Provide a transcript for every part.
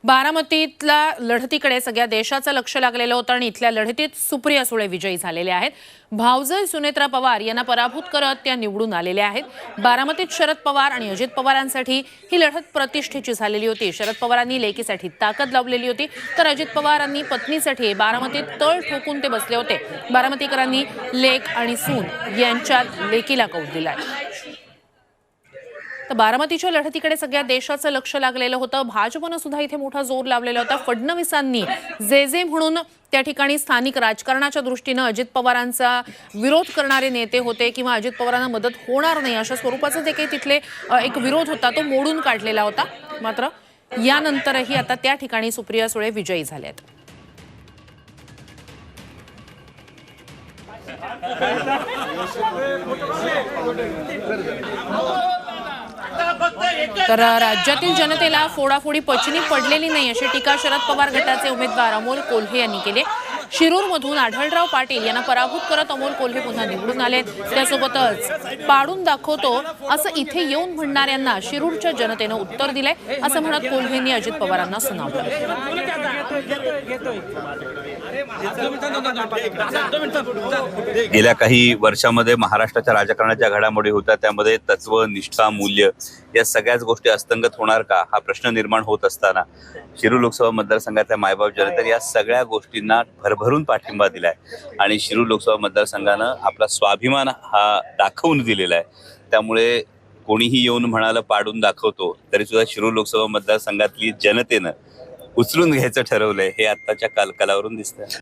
बारामतीतल्या लढतीकडे सगळ्या देशाचं लक्ष लागलेलं होतं आणि इथल्या लढतीत सुप्रिया सुळे विजयी झालेल्या आहेत। भावजय सुनेत्रा पवार यांना पराभूत करत त्या निवडून आलेल्या आहेत। बारामतीत शरद पवार आणि अजित पवारांसाठी ही लढत प्रतिष्ठेची झालेली होती। शरद पवारांनी लेकीसाठी ताकद लावलेली होती, तर अजित पवारांनी पत्नीसाठी बारामतीत तळ ठोकून ते बसले होते। बारामतीकरांनी लेक आणि सून यांच्यात लेकीला कौल दिलाय। तर बारामतीच्या लढतीकडे सगळ्या देशाचं लक्ष लागलेलं होतं। भाजपनं सुद्धा इथे मोठा जोर लावलेला होता। फडणवीसांनी जे म्हणून त्या ठिकाणी स्थानिक राजकारणाच्या दृष्टीने अजित पवारांचा विरोध करणारे नेते होते किंवा अजित पवारांना मदत होणार नाही अशा स्वरूपाचा जे काही तिथले एक विरोध होता तो मोडून काढलेला होता। मात्र यानंतरही आता त्या ठिकाणी सुप्रिया सुळे विजयी झाल्यात। तर राज्यातील जनतेला फोडाफोडी पचनी पडलेली नाही अशी टीका शरद पवार गटाचे उमेदवार अमोल कोल्हे यांनी केली। शिरूरमधून आढळराव पाटील यांना पराभूत करत अमोल कोल्हे पुन्हा निवडून आले। त्यासोबतच पाडून दाखवतो असं इथे येऊन म्हणणाऱ्यांना शिरूरच्या जनतेने उत्तर दिलंय असं म्हणत कोल्हेंनी अजित पवारांना सुनावलं। गेल्या काही वर्षांमध्ये महाराष्ट्राच्या राजकारणाच्या घडामोडी होत्या, त्यामध्ये तत्व, निष्ठा, मूल्य या सगळ्याच गोष्टी अस्तंगत होणार का हा प्रश्न निर्माण होत असताना शिरूर लोकसभा मतदारसंघातल्या मायबाप जनतेने या सगळ्या गोष्टींना भरभरून पाठिंबा दिलाय आणि शिरूर लोकसभा मतदारसंघानं आपला स्वाभिमान हा दाखवून दिलेला आहे। त्यामुळे कोणीही येऊन म्हणालं पाडून दाखवतो तरी सुद्धा शिरूर लोकसभा मतदारसंघातली जनतेनं उचलून घ्यायचं ठरवलंय हे आत्ताच्या कालकालावरून दिसतंय।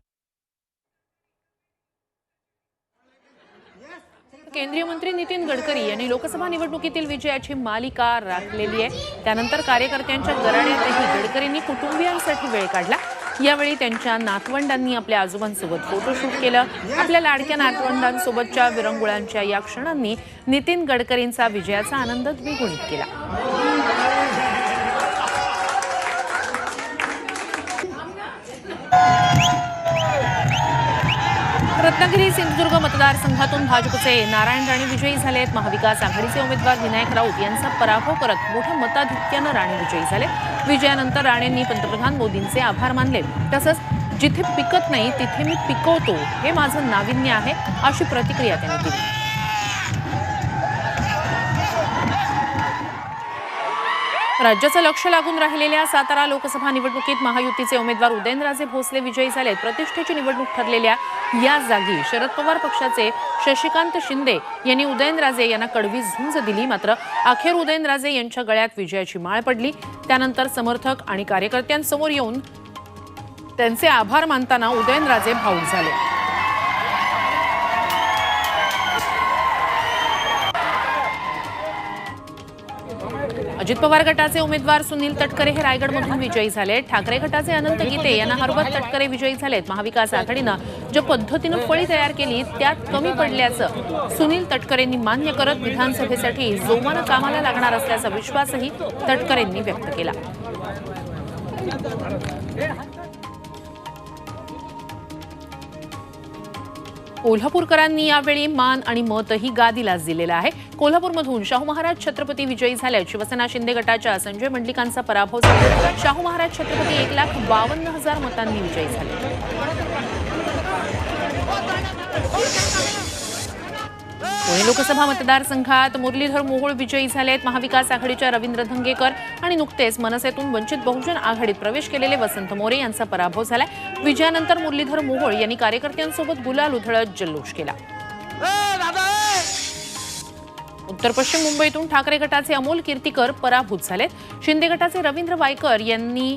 केंद्रीय मंत्री नितीन गडकरी यांनी लोकसभा निवडणुकीतील विजयाची मालिका राखलेली आहे। त्यानंतर कार्यकर्त्यांच्या गराड्यातही गडकरींनी कुटुंबियांसाठी वेळ काढला। यावेळी त्यांच्या नातवंडांनी आपल्या आजोबांसोबत फोटोशूट केलं। आपल्या लाडक्या नातवंडांसोबतच्या विरंगुळ्यांच्या या क्षणांनी नितीन गडकरींचा विजयाचा आनंद द्विगुणित केला। रत्नागिरी सिंधुदुर्ग मतदारसंघातून भाजपचे नारायण राणे विजयी झाले आहेत। महाविकास आघाडीचे उमेदवार विनायक राऊत यांचा पराभव करत मोठ्या मताधिक्यानं राणे विजयी झाले। विजयानंतर राणेंनी पंतप्रधान मोदींचे आभार मानले। तसंच जिथे पिकत नाही तिथे मी पिकवतो हे माझं नाविन्य आहे अशी प्रतिक्रिया त्यांनी दिली। राज्याचं लक्ष लागून राहिलेल्या सातारा लोकसभा निवडणुकीत महायुतीचे उमेदवार उदयनराजे भोसले विजयी झालेत। प्रतिष्ठेची निवडणूक ठरलेल्या या जागी शरद पवार पक्षाचे शशिकांत शिंदे यांनी उदयनराजे यांना कडवी झुंज दिली। मात्र अखेर उदयनराजे यांच्या गळ्यात विजयाची माळ पडली। त्यानंतर समर्थक आणि कार्यकर्त्यांसमोर येऊन त्यांचे आभार मानताना उदयनराजे भावूक झाले। अजित पवार गटाचे उमेदवार सुनील तटकरे हे रायगडमधून विजयी झाले। ठाकरे गटाचे अनंत गीते यांना हरवत तटकरे विजयी झालेत। महाविकास आघाडीनं ज्या पद्धतीनं फळी तयार केली त्यात कमी पडल्याचं सुनील तटकरेंनी मान्य करत विधानसभेसाठी जोमानं कामाला लागणार असल्याचा विश्वासही तटकरेंनी व्यक्त केला। कोल्हापूरकरांनी यावेळी मान आणि मतही गादीलाच दिलेला आहे। कोल्हापूरमधून शाहू महाराज छत्रपती विजयी झाले। शिवसेना शिंदे गटाच्या संजय मंडलिकांचा पराभव झाला। शाहू महाराज छत्रपती 1,52,000 मतांनी विजयी झाले। पुणे लोकसभा मतदारसंघात मुरलीधर मोहोळ विजयी झालेत। महाविकास आघाडीच्या रवींद्र धंगेकर आणि नुकतेच मनसेतून वंचित बहुजन आघाडीत प्रवेश केलेले वसंत मोरे यांचा पराभव झालाय। विजयानंतर मुरलीधर मोहोळ यांनी कार्यकर्त्यांसोबत गुलाल उधळत जल्लोष केला। उत्तर पश्चिम मुंबईतून ठाकरे गटाचे अमोल कीर्तीकर पराभूत झालेत। शिंदे गटाचे रवींद्र वायकर यांनी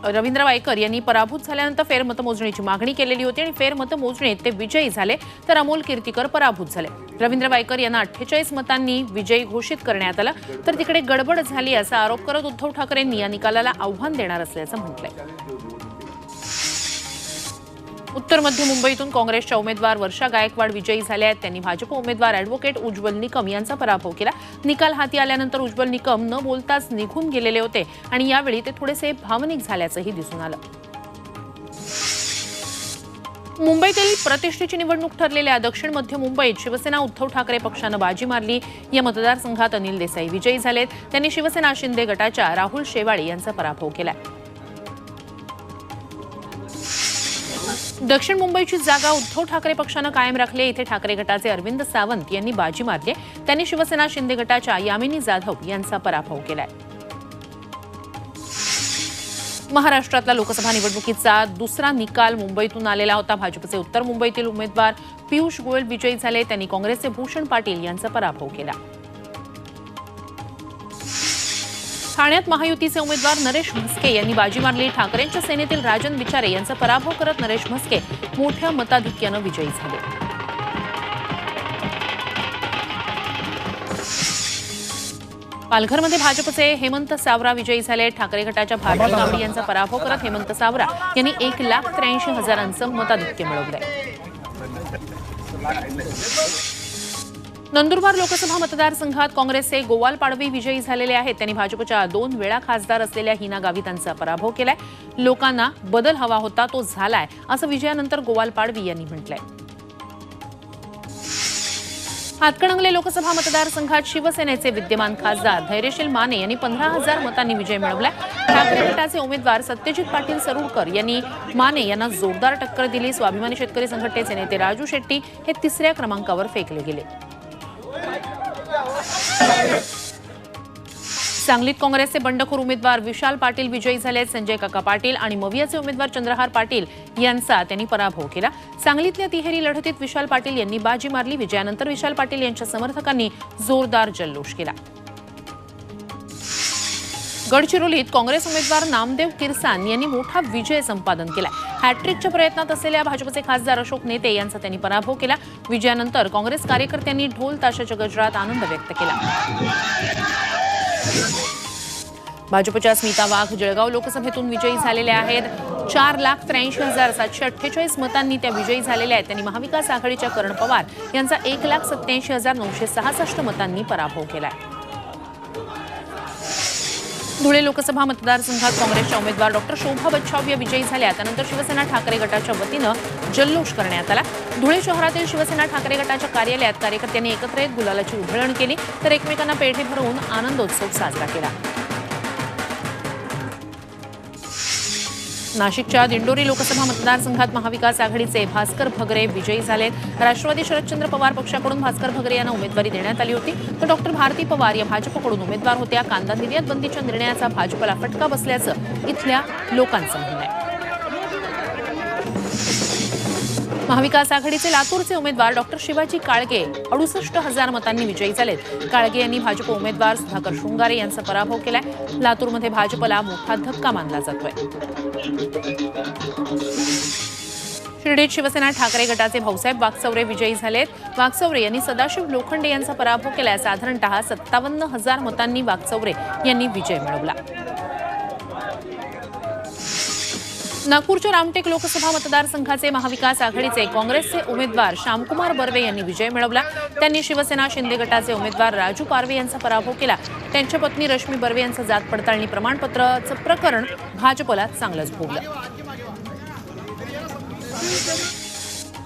रवींद्र वायकर यांनी पराभूत झाल्यानंतर फेरमतमोजणीची मागणी केलेली होती आणि फेरमतमोजणीत ते विजयी झाले, तर अमोल कीर्तीकर पराभूत झाले। रवींद्र वायकर यांना 48 मतांनी विजयी घोषित करण्यात आलं, तर तिकडे गडबड झाली असा आरोप करत उद्धव ठाकरेंनी या निकालाला आव्हान देणार असल्याचं म्हटलंय। उत्तर मध्य मुंबईतून काँग्रेसच्या उमेदवार वर्षा गायकवाड विजयी झाल्या आहेत। त्यांनी भाजप उमेदवार ॲडव्होकेट उज्ज्वल निकम यांचा पराभव केला। निकाल हाती आल्यानंतर उज्ज्वल निकम न बोलताच निघून गेलेले होते आणि यावेळी ते थोडेसे भावनिक झाल्याचंही दिसून आलं। मुंबईतील प्रतिष्ठेची निवडणूक ठरलेल्या दक्षिण मध्य मुंबईत शिवसेना उद्धव ठाकरे पक्षानं बाजी मारली. या मतदारसंघात अनिल देसाई विजयी झालेत. त्यांनी शिवसेना शिंदे गटाच्या राहुल शेवाळे यांचा पराभव केलाय. दक्षिण मुंबईची जागा उद्धव ठाकरे पक्षानं कायम राखली. इथे ठाकरे गटाचे अरविंद सावंत यांनी बाजी मारली. त्यांनी शिवसेना शिंदे गटाच्या यामिनी जाधव यांचा पराभव केलाय. महाराष्ट्रातला लोकसभा निवडणुकीचा दुसरा निकाल मुंबईतून आलेला होता. भाजपचे उत्तर मुंबईतील उमेदवार पियुष गोयल विजयी झाले. त्यांनी काँग्रेसचे भूषण पाटील यांचा पराभव केला. ठाण्यात महायुतीचे उमेदवार नरेश म्हस्के यांनी बाजी मारली. ठाकरेंच्या सेनेतील राजन विचारे यांचा पराभव करत नरेश म्हस्के मोठ्या मताधिक्यानं विजयी झाले. पालघरमध्ये भाजपचे हेमंत सावरा विजयी झाले. ठाकरे गटाच्या भारती गावडी यांचा पराभव करत हेमंत सावरा यांनी 1,83,000 मताधिक्य मिळवलंय. नंदुरबार लोकसभा मतदारसंघात काँग्रेसचे गोवाल पाडवी विजयी झालेले आहेत. त्यांनी भाजपच्या 2 वेळा खासदार असलेल्या हिना गावितांचा पराभव केलाय. लोकांना बदल हवा होता, तो झालाय, असं विजयानंतर गोवाल पाडवी यांनी म्हटलंय. हातकणंगले लोकसभा मतदारसंघात शिवसेनेचे विद्यमान खासदार धैर्यशील माने यांनी 15,000 मतांनी विजय मिळवला. ठाकरे गटाचे उमेदवार सत्यजित पाटील सरुरकर यांनी माने यांना जोरदार टक्कर दिली. स्वाभिमानी शेतकरी संघटनेचे नेते राजू शेट्टी हे 3ऱ्या क्रमांकावर फेकले गेले. सांगलीत काँग्रेसचे बंडखोर उमेदवार विशाल पाटील विजयी झाले. संजय काका पाटील आणि मवियाचे उमेदवार चंद्रहार पाटील यांचा त्यांनी पराभव केला. सांगलीतल्या तिहेरी लढतीत विशाल पाटील यांनी बाजी मारली. विजयानंतर विशाल पाटील यांच्या समर्थकांनी जोरदार जल्लोष केला. गडचिरोलीत काँग्रेस उमेदवार नामदेव किरसान यांनी मोठा विजय संपादन केला. हॅट्रिकच्या प्रयत्नात असलेल्या भाजपचे खासदार अशोक नेते यांचा त्यांनी पराभव केला. विजयानंतर काँग्रेस कार्यकर्त्यांनी ढोल ताशाच्या गजरात आनंद व्यक्त केला. भाजपच्या स्मिता वाघ जळगाव लोकसभेतून विजयी झालेल्या आहेत. 4,83,748 मतांनी त्या विजयी झालेल्या आहेत. त्यांनी महाविकास आघाडीच्या करण पवार यांचा 1,87,966 मतांनी पराभव केलाय. धुळे लोकसभा मतदारसंघात काँग्रेसच्या उमेदवार डॉक्टर शोभा बच्छाव या विजयी झाल्या. त्यानंतर शिवसेना ठाकरे गटाच्या वतीनं जल्लोष करण्यात आला. धुळे शहरातील शिवसेना ठाकरे गटाच्या कार्यालयात कार्यकर्त्यांनी एकत्र येत गुलालाची उधळण केली, तर एकमेकांना पेढे भरवून आनंदोत्सव साजरा केला. नाशिकच्या दिंडोरी लोकसभा मतदारसंघात महाविकास आघाडीचे भास्कर भगरे विजयी झाले. राष्ट्रवादी शरदचंद्र पवार पक्षाकडून भास्कर भगरे यांना उमेदवारी देण्यात आली होती, तर डॉक्टर भारती पवार या भाजपकडून उमेदवार होत्या. कांदा निर्यात बंदीच्या निर्णयाचा भाजपला फटका बसल्याचं इथल्या लोकांचं म्हणणं आहे. महाविकास आघाडीचे लातूरचे उमेदवार डॉक्टर शिवाजी काळगे 68,000 मतांनी विजयी झालेत. काळगे यांनी भाजप उमेदवार सुधाकर शृंगारे यांचा पराभव केलाय. लातूरमध्ये भाजपला मोठा धक्का मानला जातोय. शिर्डीत शिवसेना ठाकरे गटाचे भाऊसाहेब वागचौरे विजयी झालेत. वागचौरे यांनी सदाशिव लोखंडे यांचा पराभव केलाय. साधारणतः 57,000 मतांनी वागचौरे यांनी विजय मिळवला. नागपूरच्या रामटेक लोकसभा मतदारसंघाचे महाविकास आघाडीचे काँग्रेसचे उमेदवार श्यामकुमार बर्वे यांनी विजय मिळवला. त्यांनी शिवसेना शिंदे गटाचे उमेदवार राजू पारवे यांचा पराभव केला. त्यांच्या पत्नी रश्मी बर्वे यांचं जात पडताळणी प्रमाणपत्राचं प्रकरण भाजपला चांगलंच भोगलं.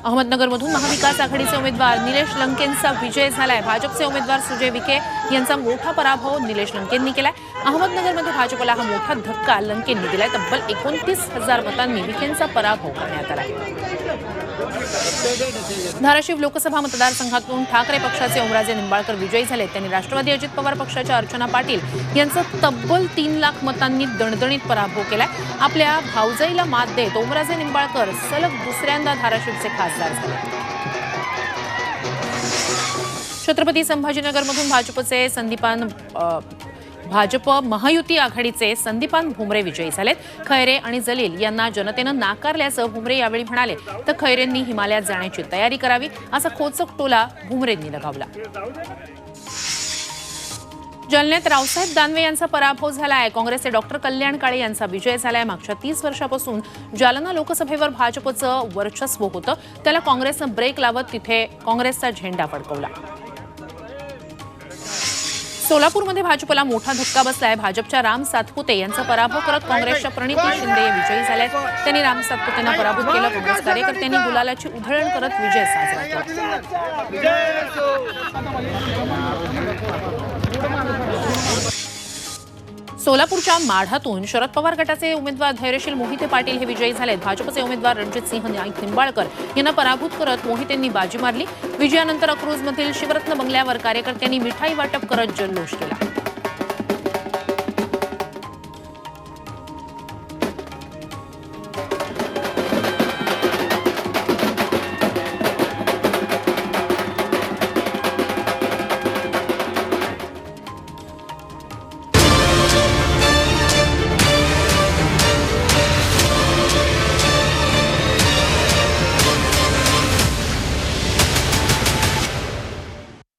अहमदनगरमधून महाविकास आघाडीचे उमेदवार निलेश लंकेंचा विजय झालाय. भाजपचे उमेदवार सुजय विखे यांचा मोठा पराभव निलेश लंकेंनी केलाय. अहमदनगरमध्ये भाजपला हा मोठा धक्का लंकेंनी दिलाय. तब्बल 29,000 मतांनी विखेंचा पराभव करण्यात आला. धाराशिव लोकसभा मतदारसंघातून ठाकरे पक्षाचे ओमराजे निंबाळकर विजयी झाले. त्यांनी राष्ट्रवादी अजित पवार पक्षाच्या अर्चना पाटील यांचा तब्बल 3 लाख मतांनी दणदणीत पराभव केलाय. आपल्या भाऊजाईला मात देत ओमराजे निंबाळकर सलग दुसऱ्यांदा धाराशिवचे खासदार झाले. छत्रपती संभाजीनगरमधून भाजप महायुती आघाडीचे संदीपान भुमरे विजयी झालेत. खैरे आणि जलील यांना जनतेनं नाकारल्याचं भुमरे यावेळी म्हणाले, तर खैरेंनी हिमालयात जाण्याची तयारी करावी असा खोचक टोला भुमरेंनी लगावला. जालन्यात रावसाहेब दानवे यांचा पराभव झालाय. काँग्रेसचे डॉक्टर कल्याण काळे यांचा विजय झालाय. मागच्या 30 वर्षापासून जालना लोकसभेवर भाजपचं वर्चस्व होतं, त्याला काँग्रेसनं ब्रेक लावत तिथे काँग्रेसचा झेंडा फडकवला. सोलापूरमध्ये भाजपला मोठा धक्का बसलाय. भाजपच्या राम सातपुते यांचा पराभव करत काँग्रेसच्या प्रणिती शिंदे विजयी झाल्यात. त्यांनी राम सातपुतेंना पराभूत केलं. काँग्रेस कार्यकर्त्यांनी गुलालाची उधळण करत विजय साजरा केला. सोलापूरच्या माढातून शरद पवार गटाचे उमेदवार धैर्यशील मोहिते पाटील हे विजयी झालेत. भाजपचे उमेदवार रणजितसिंह निंबाळकर यांना पराभूत करत मोहितेंनी बाजी मारली. विजयानंतर अक्रूजमधील शिवरत्न बंगल्यावर कार्यकर्त्यांनी मिठाई वाटप करत जल्लोष केला.